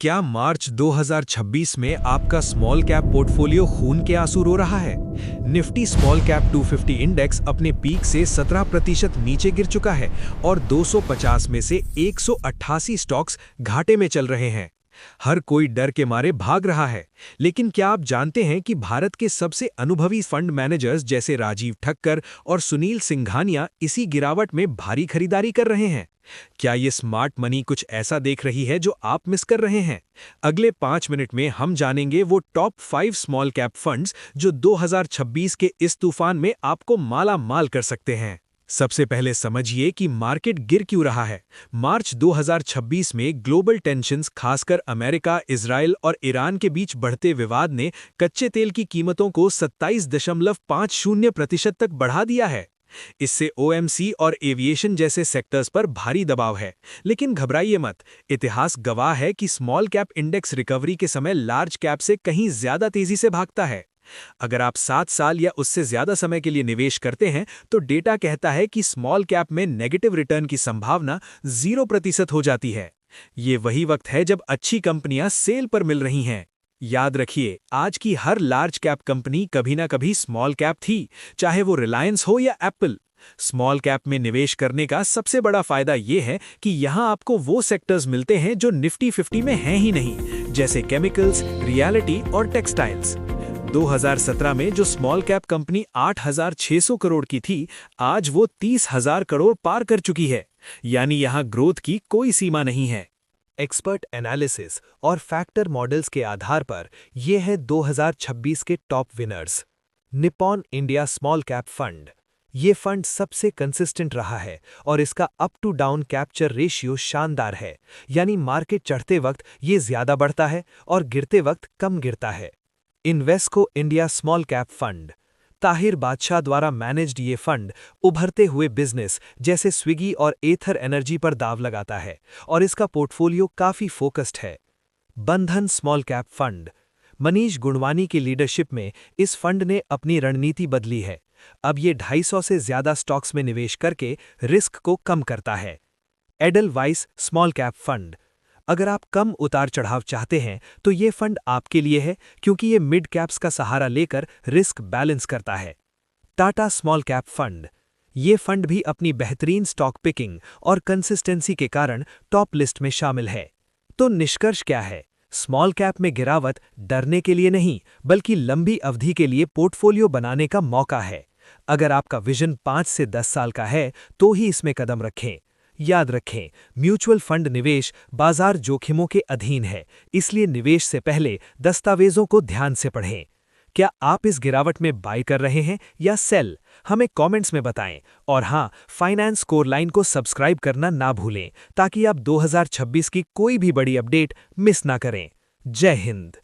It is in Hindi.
क्या मार्च 2026 में आपका स्मॉल कैप पोर्टफोलियो खून के आंसू रो रहा है? निफ्टी स्मॉल कैप 250 इंडेक्स अपने पीक से 17% नीचे गिर चुका है और 250 में से 188 स्टॉक्स घाटे में चल रहे हैं। हर कोई डर के मारे भाग रहा है, लेकिन क्या आप जानते हैं कि भारत के सबसे अनुभवी फंड मैनेजर्स जैसे राजीव ठक्कर और सुनील सिंघानिया इसी गिरावट में भारी खरीदारी कर रहे हैं? क्या ये स्मार्ट मनी कुछ ऐसा देख रही है जो आप मिस कर रहे हैं? अगले 5 मिनट में हम जानेंगे वो टॉप 5 स्मॉल कैप फंड्स जो 2026 के इस तूफान में आपको माला माल कर सकते हैं। सबसे पहले समझिए कि मार्केट गिर क्यों रहा है। मार्च 2026 में ग्लोबल टेंशन्स, खासकर अमेरिका, इजराइल और ईरान के बीच बढ़ते विवाद ने कच्चे तेल की कीमतों को 27.50% तक बढ़ा दिया है। इससे ओएमसी और एविएशन जैसे सेक्टर्स पर भारी दबाव है। लेकिन घबराइए मत, इतिहास गवाह है कि स्मॉल कैप इंडेक्स रिकवरी के समय लार्ज कैप से कहीं ज्यादा तेजी से भागता है। अगर आप 7 साल या उससे ज्यादा समय के लिए निवेश करते हैं तो डेटा कहता है कि स्मॉल कैप में नेगेटिव रिटर्न की संभावना 0% हो जाती है। ये वही वक्त है जब अच्छी कंपनियां सेल पर मिल रही हैं। याद रखिए, आज की हर लार्ज कैप कंपनी कभी ना कभी स्मॉल कैप थी, चाहे वो रिलायंस हो या एप्पल। स्मॉल कैप में निवेश करने का सबसे बड़ा फायदा ये है कि यहाँ आपको वो सेक्टर्स मिलते हैं जो निफ्टी 50 में हैं ही नहीं, जैसे केमिकल्स, रियलिटी और टेक्सटाइल्स। 2017 में जो स्मॉल कैप कंपनी 8,600 करोड़ की थी, आज वो 30,000 करोड़ पार कर चुकी है। यानी यहाँ ग्रोथ की कोई सीमा नहीं है। एक्सपर्ट एनालिसिस और फैक्टर मॉडल्स के आधार पर ये है 2026 के top winners. Nippon India small cap fund. ये फंड सबसे कंसिस्टेंट रहा है और इसका up to down capture ratio शानदार है, यानी मार्केट चढ़ते वक्त ये ज्यादा बढ़ता है और गिरते वक्त कम गिरता है। Invesco India small cap fund. Tahir बादशाह द्वारा मैनेज्ड ये फंड उभरते हुए बिजनेस जैसे स्विगी और एथर एनर्जी पर दाव लगाता है और इसका पोर्टफोलियो काफी फोकस्ड है। बंधन स्मॉल कैप फंड। मनीष गुणवानी की लीडरशिप में इस फंड ने अपनी रणनीति बदली है। अब ये 250 से ज्यादा स्टॉक्स में निवेश करके रिस्क को कम करता है। Edelweiss small cap fund. अगर आप कम उतार चढ़ाव चाहते हैं तो ये फंड आपके लिए है, क्योंकि ये मिड कैप्स का सहारा लेकर रिस्क बैलेंस करता है। Tata small cap fund. ये फंड भी अपनी बेहतरीन स्टॉक पिकिंग और कंसिस्टेंसी के कारण टॉप लिस्ट में शामिल है। तो निष्कर्ष क्या है? स्मॉल कैप में गिरावट डरने के लिए नहीं, बल्कि लंबी अवधि के लिए पोर्टफोलियो बनाने का मौका है। अगर आपका विजन 5 से 10 साल का है तो ही इसमें कदम रखें। याद रखें, म्यूचुअल फंड निवेश बाजार जोखिमों के अधीन है, इसलिए निवेश से पहले दस्तावेजों को ध्यान से पढ़ें। क्या आप इस गिरावट में बाय कर रहे हैं या सेल? हमें कमेंट्स में बताएं। और हाँ, फाइनेंस स्कोरलाइन को सब्सक्राइब करना ना भूलें, ताकि आप 2026 की कोई भी बड़ी अपडेट मिस ना करें। जय हिंद।